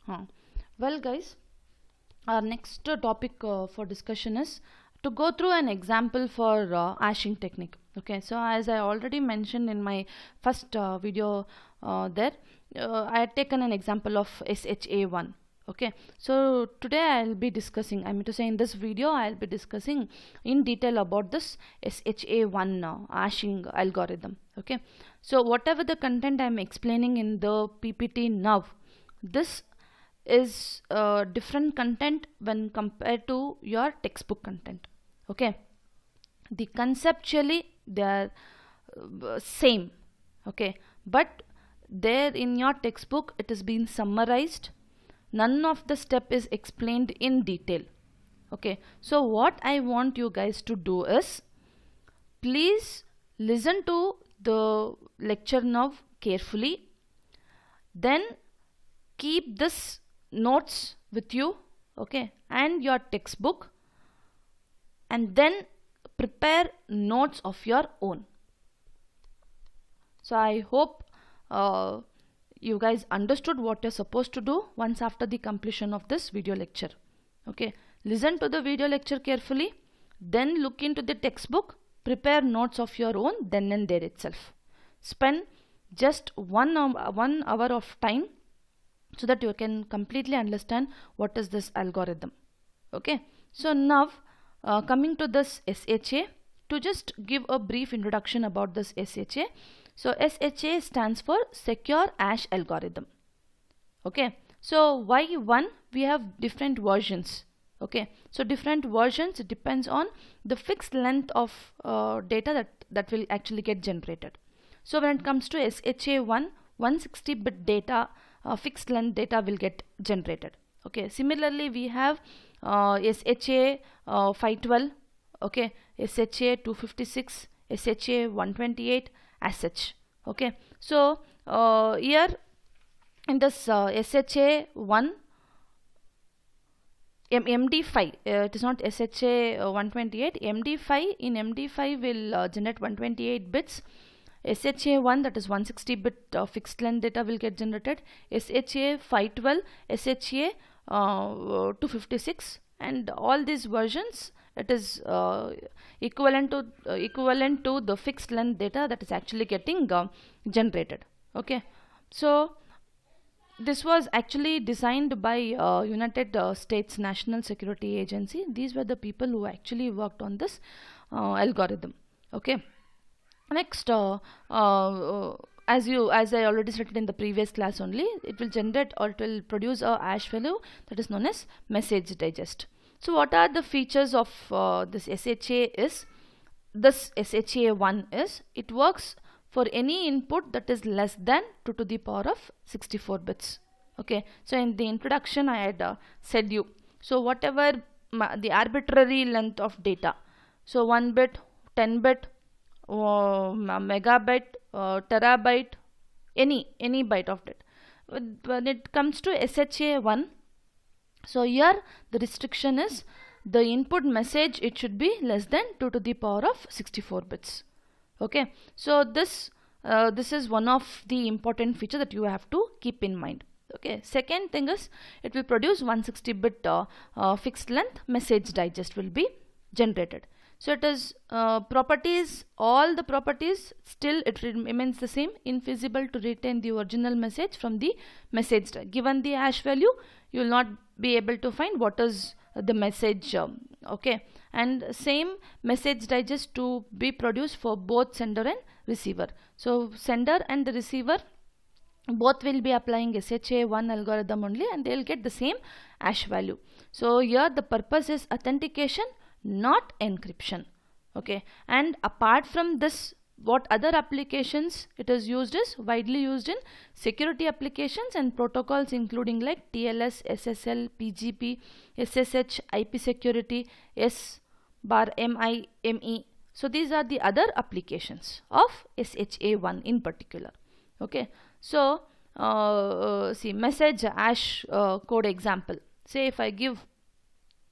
Huh. Well, guys, our next topic for discussion is to go through an example for hashing technique. Okay, so as I already mentioned in my first video I had taken an example of SHA1. Okay, so today I'll be discussing, I mean to say in this video I'll be discussing in detail about this SHA1 hashing algorithm. Okay, so whatever the content I'm explaining in the PPT now, this is different content when compared to your textbook content. Okay, the conceptually they are same. Okay, but there in your textbook it is being summarized, none of the step is explained in detail. Okay, so what I want you guys to do is, please listen to the lecture now carefully, then keep this notes with you, okay, and your textbook, and then prepare notes of your own. So I hope you guys understood what you're supposed to do once after the completion of this video lecture. Okay, listen to the video lecture carefully, then look into the textbook, prepare notes of your own then and there itself. Spend just 1 hour of time so that you can completely understand what is this algorithm. Okay, so now coming to this SHA, to just give a brief introduction about this SHA. So SHA stands for Secure Hash Algorithm. Okay, so why one? We have different versions. Okay, so different versions depends on the fixed length of data that will actually get generated. So when it comes to SHA1, 160-bit data, fixed length data will get generated. Okay, similarly we have SHA 512, okay, SHA 256, SHA 128 as such. Okay, so here in this SHA 1 MD5, it is not SHA 128, MD5, in MD5 will generate 128 bits. SHA1, that is 160-bit fixed length data will get generated. SHA 512, SHA 256, and all these versions, it is equivalent to the fixed length data that is actually getting generated. Okay, so this was actually designed by United States National Security Agency. These were the people who actually worked on this algorithm. Okay, next as I already stated in the previous class only, it will generate or it will produce a hash value that is known as message digest. So what are the features of this SHA is, this SHA1 is, it works for any input that is less than 2 to the power of 64 bits. Okay, so in the introduction I had said you, so whatever the arbitrary length of data, so 1 bit, 10 bit, megabyte, terabyte, any byte of it. When it comes to SHA1, so here the restriction is the input message, it should be less than 2 to the power of 64 bits. Okay, so this is one of the important feature that you have to keep in mind. Okay, second thing is it will produce 160-bit fixed length message digest will be generated. So it is properties, all the properties still it remains the same, infeasible to retain the original message from the message. Given the hash value, you will not be able to find what is the message. Okay, and same message digest to be produced for both sender and receiver. So sender and the receiver both will be applying SHA1 algorithm only, and they will get the same hash value. So here the purpose is authentication, not encryption. Okay, and apart from this, what other applications it is used is widely used in security applications and protocols including like TLS, SSL, PGP, SSH, IP security, SBAR-MIME. So these are the other applications of SHA1 in particular. Okay, so see message hash code example. Say if I give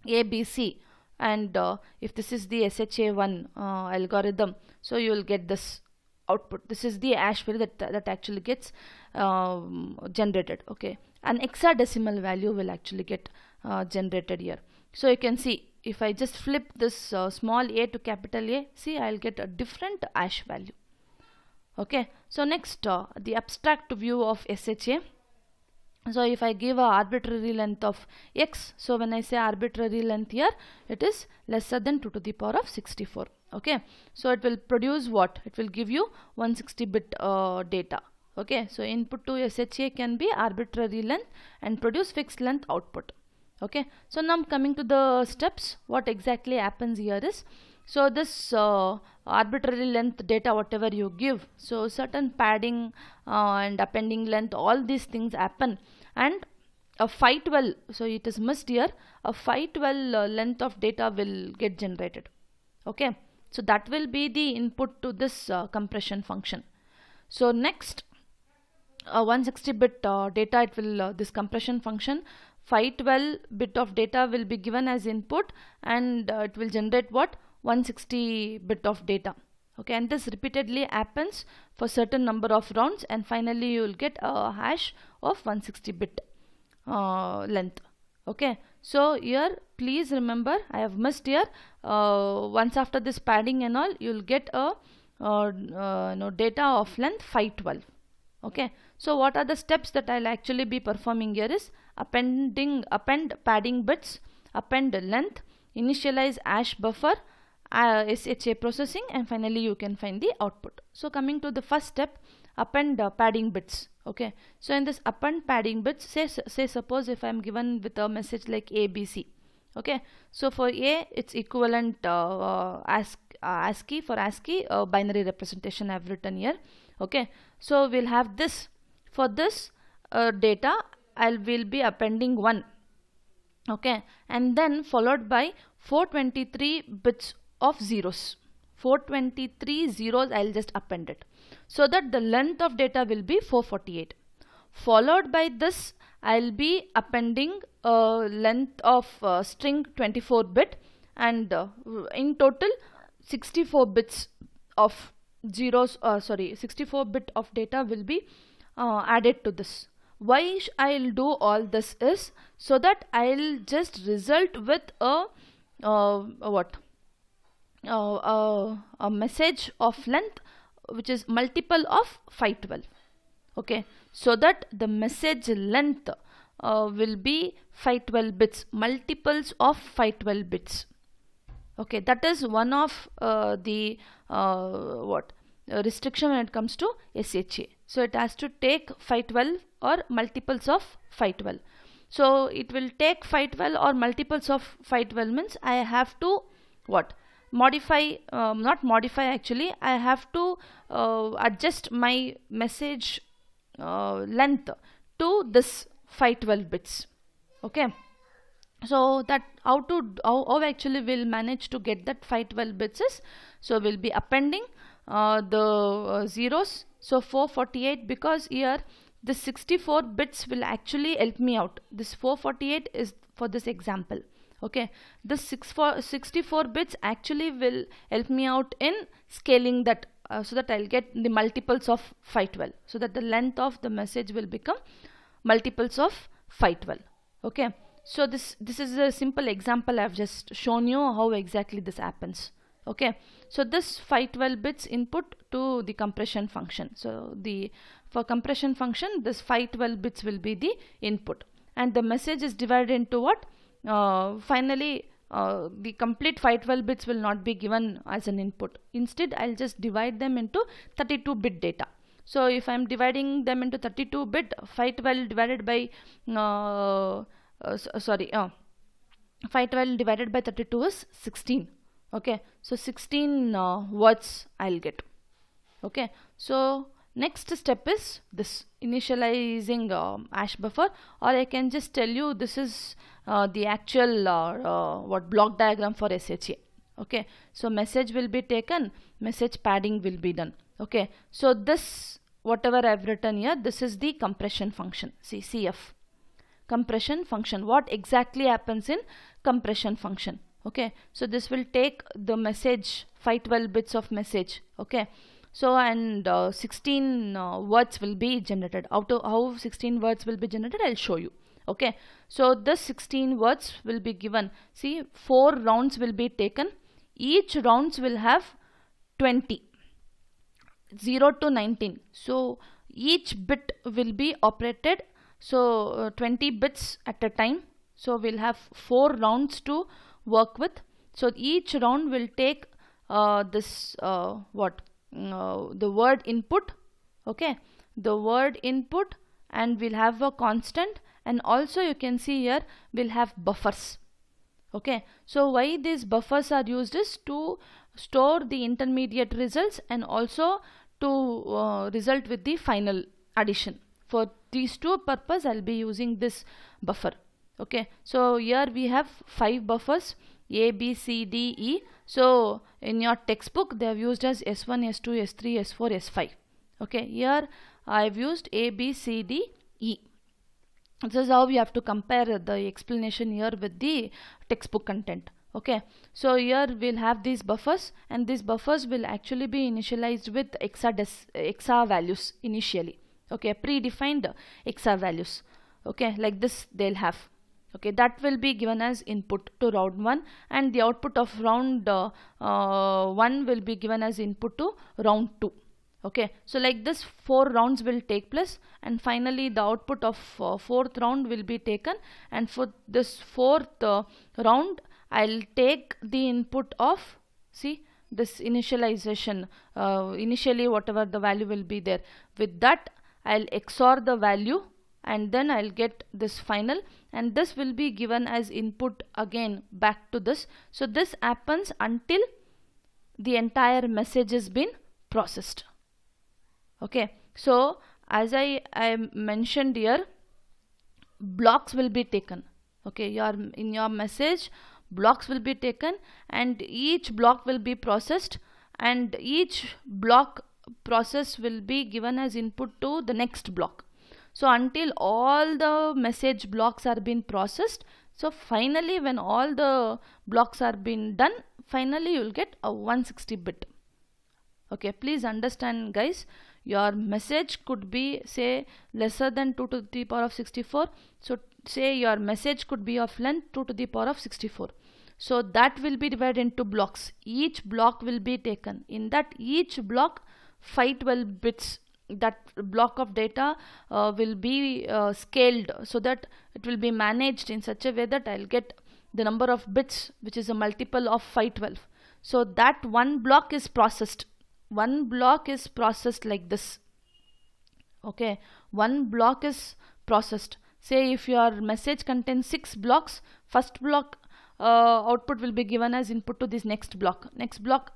ABC, and if this is the SHA1 algorithm, so you will get this output. This is the hash value that actually gets generated. Okay, an hexadecimal value will actually get generated here. So you can see, if I just flip this small a to capital A, see, I'll get a different hash value. Okay, so next the abstract view of SHA. So if I give a arbitrary length of x, so when I say arbitrary length here, it is lesser than 2 to the power of 64. Okay, so it will produce what? It will give you 160-bit data. Okay, so input to SHA can be arbitrary length and produce fixed length output. Okay, so now coming to the steps, what exactly happens here is, so this arbitrary length data, whatever you give, so certain padding and appending length, all these things happen, and a 512, so it is missed here, a 512 length of data will get generated. Okay, so that will be the input to this compression function. So next 160-bit data, it will this compression function, 512 bit of data will be given as input, and it will generate what? 160 bit of data. Okay, and this repeatedly happens for certain number of rounds, and finally you will get a hash of 160-bit length. Okay, so here please remember, I have missed here, once after this padding and all, you will get a data of length 512. Okay, so what are the steps that I'll actually be performing here is append padding bits, append length, initialize hash buffer, SHA processing, and finally you can find the output. So coming to the first step, append padding bits. Okay, so in this append padding bits, say suppose if I am given with a message like ABC. Okay, so for A it's equivalent ASCII, for ASCII binary representation I have written here. Okay, so we'll have this, for this data I will be appending 1. Okay, and then followed by 423 bits of zeros, 423 zeros I'll just append it, so that the length of data will be 448. Followed by this I'll be appending length of string 24-bit, and in total 64 bits of zeros, 64 bit of data will be added to this. Why I'll do all this is so that I'll just result with a message of length which is multiple of 512. Okay, so that the message length will be 512 bits, multiples of 512 bits. Okay, that is one of the restriction when it comes to SHA. So it has to take 512 or multiples of 512. So it will take 512 or multiples of 512 means I have to modify, not modify actually, I have to adjust my message length to this 512 bits. Okay, so that how actually we'll manage to get that 512 bits is, so we'll be appending the zeros, so 448, because here the 64 bits will actually help me out. This 448 is for this example. Okay, this 64 bits actually will help me out in scaling that, so that I'll get the multiples of 512, so that the length of the message will become multiples of 512. Okay, so this is a simple example I've just shown you how exactly this happens. Okay, so this 512 bits input to the compression function. So for compression function, this 512 bits will be the input, and the message is divided into what? Finally the complete 512 bits will not be given as an input. Instead I'll just divide them into 32-bit data. So if I'm dividing them into 32-bit, 512 divided by 512 divided by 32 is 16. Okay, so 16 words I'll get. Okay, so next step is this initializing hash buffer, or I can just tell you this is the actual block diagram for SHA. Okay, so message will be taken, message padding will be done. Okay, so this whatever I've written here, this is the compression function. See, CF, compression function. What exactly happens in compression function? Okay, so this will take the message, 512 bits of message. Okay, So and 16 words will be generated. How 16 words will be generated, I'll show you. Okay, so this 16 words will be given. See, 4 rounds will be taken. Each rounds will have 20, 0 to 19. So each bit will be operated, so 20 bits at a time. So we'll have 4 rounds to work with. So each round will take the word input, okay, the word input, and we'll have a constant, and also you can see here we'll have buffers. Okay, so why these buffers are used is to store the intermediate results and also to result with the final addition. For these two purpose I'll be using this buffer. Okay, so here we have 5 buffers, A, B, C, D, E. So in your textbook they have used as S1, S2, S3, S4, S5. Okay, here I have used A, B, C, D, E. This is how we have to compare the explanation here with the textbook content. Okay, so here we'll have these buffers, and these buffers will actually be initialized with hexa values initially. Okay, predefined hexa values. Okay, like this they'll have. Okay, that will be given as input to round 1, and the output of round 1 will be given as input to round 2. Okay, so like this 4 rounds will take place, and finally the output of 4th round will be taken, and for this 4th round I'll take the input of, see, this initialization, initially whatever the value will be there, with that I'll XOR the value, and then I'll get this final, and this will be given as input again back to this. So this happens until the entire message has been processed. Okay, so as I mentioned here, blocks will be taken. Okay, in your message blocks will be taken, and each block will be processed, and each block process will be given as input to the next block. So until all the message blocks are being processed, so finally when all the blocks are being done, finally you will get a 160 bit. Okay, please understand guys, your message could be say lesser than 2 to the power of 64. So say your message could be of length 2 to the power of 64. So that will be divided into blocks. Each block will be taken. In that each block 512 bits, that block of data will be scaled so that it will be managed in such a way that I'll get the number of bits which is a multiple of 512. So that one block is processed. One block is processed like this. Okay, one block is processed. Say if your message contains 6 blocks, first block output will be given as input to this next block.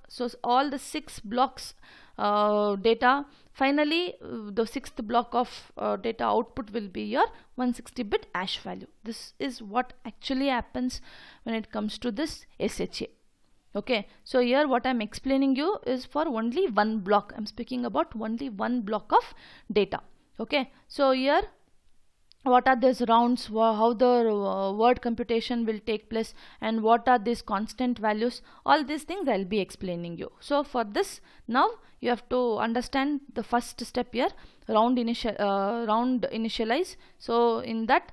So all the 6 blocks data, finally the 6th block of data output will be your 160 bit hash value. This is what actually happens when it comes to this SHA. Okay, so here what I'm explaining you is for only one block. I'm speaking about only one block of data. Okay, so here what are these rounds, how the word computation will take place, and what are these constant values, all these things I'll be explaining you. So for this, now you have to understand the first step here, round initialize. So in that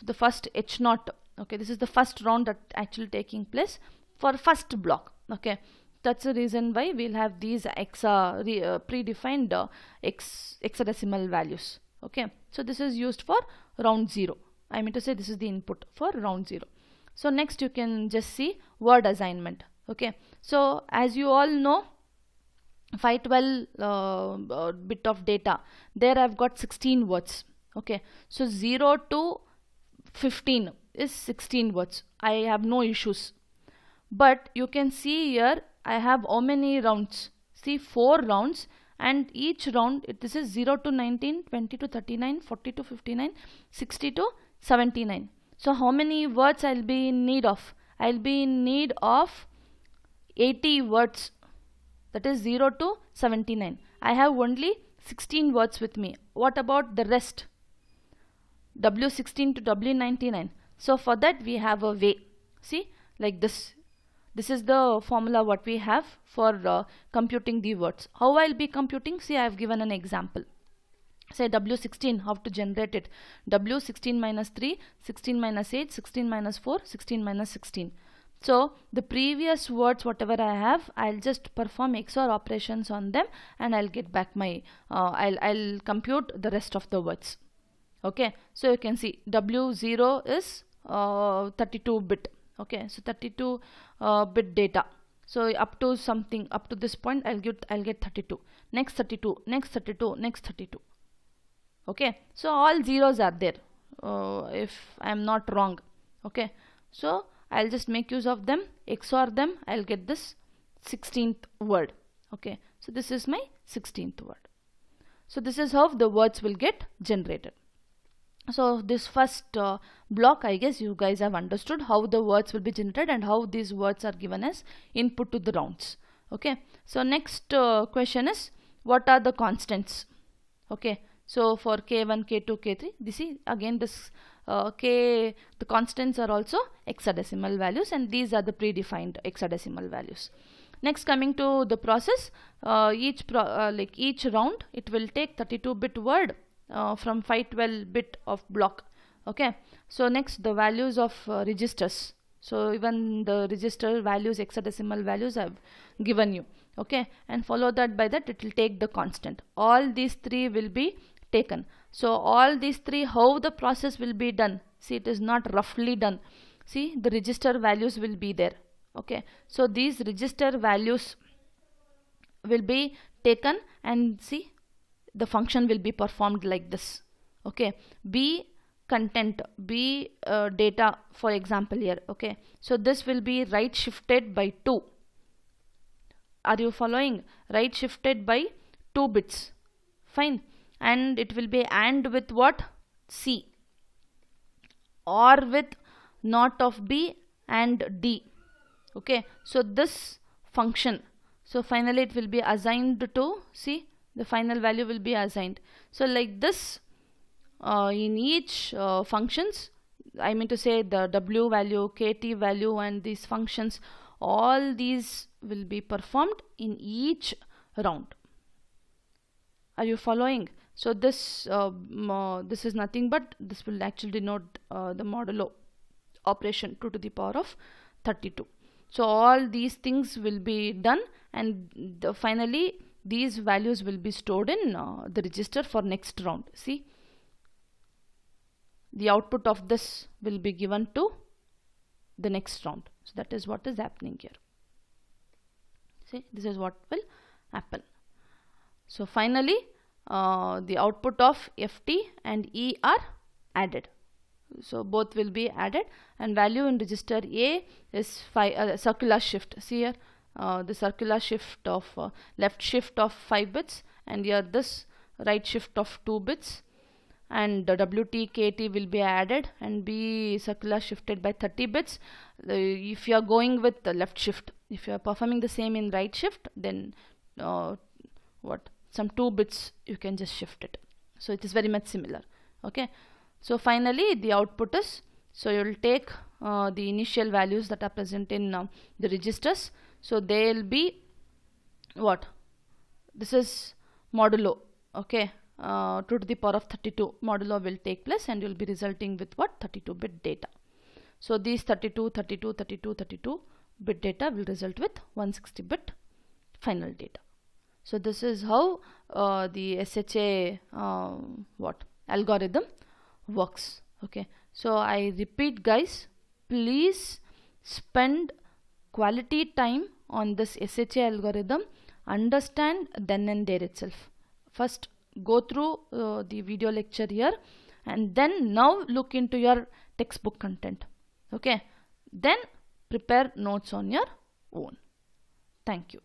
the first H0, okay, this is the first round that actually taking place for first block. Okay, that's the reason why we'll have these predefined hexadecimal values. Okay, so this is used for round 0. I mean to say this is the input for round 0. So next you can just see word assignment. Okay, so as you all know, 512 bit of data, there I've got 16 words. Okay, so 0 to 15 is 16 words. I have no issues. But you can see here I have how many rounds? See, 4 rounds, and each round this is 0 to 19, 20 to 39, 40 to 59, 60 to 79. So how many words I'll be in need of? I'll be in need of 80 words. That is 0 to 79. I have only 16 words with me. What about the rest? W16 to W99. So for that we have a way. See, like this This is the formula what we have for computing the words. How I'll be computing? See, I have given an example. Say W16, how to generate it? W16 minus 3, 16 minus 8, 16 minus 4, 16 minus 16. So the previous words whatever I have, I'll just perform XOR operations on them and I'll get back my, I'll compute the rest of the words. Okay, so you can see W0 is 32 bit. Okay, so 32 bit data. So up to something, up to this point I'll get 32. Next 32, next 32, next 32. Okay, so all zeros are there, if I am not wrong. Okay, so I'll just make use of them, XOR them, I'll get this 16th word. Okay, so this is my 16th word. So this is how the words will get generated. So this first block, I guess you guys have understood how the words will be generated and how these words are given as input to the rounds. Okay, so next question is, what are the constants? Okay, so for K1, K2, K3, this is again this the constants are also hexadecimal values, and these are the predefined hexadecimal values. Next, coming to the process, each round it will take 32-bit word from 512-bit of block. Okay, so next the values of registers. So even the register values, hexadecimal values I have given you. Okay, and follow that by that it will take the constant. All these three will be taken. So all these three, how the process will be done? See, it is not roughly done. See, the register values will be there. Okay, so these register values will be taken, and see, the function will be performed like this. Okay, B content, B data, for example here. Okay, so this will be right shifted by 2. Are you following? Right shifted by 2 bits. Fine. And it will be AND with what? C, or with not of B and D. Okay, so this function, so finally it will be assigned to, see, the final value will be assigned. So like this, in each functions, I mean to say the W value, KT value, and these functions, all these will be performed in each round. Are you following? So this this is nothing but, this will actually denote the modulo operation 2 to the power of 32. So all these things will be done, and finally these values will be stored in the register for next round. See, the output of this will be given to the next round. So that is what is happening here. See, this is what will happen. So finally the output of FT and E are added. So both will be added, and value in register A is circular shift. See here, the circular shift of left shift of 5 bits, and here this right shift of 2 bits, and the WT, KT will be added and be circular shifted by 30 bits. If you are going with the left shift, if you are performing the same in right shift, then some 2 bits you can just shift it. So it is very much similar. Okay, so finally the output is, so you will take the initial values that are present in the registers. So they will be what? This is modulo. Okay, 2 to the power of 32 modulo will take place, and you will be resulting with what? 32-bit data. So these 32 bit data will result with 160-bit final data. So this is how the SHA algorithm works. Okay, so I repeat guys, please spend quality time on this SHA algorithm, understand then and there itself. First go through the video lecture here, and then now look into your textbook content. Okay, then prepare notes on your own. Thank you.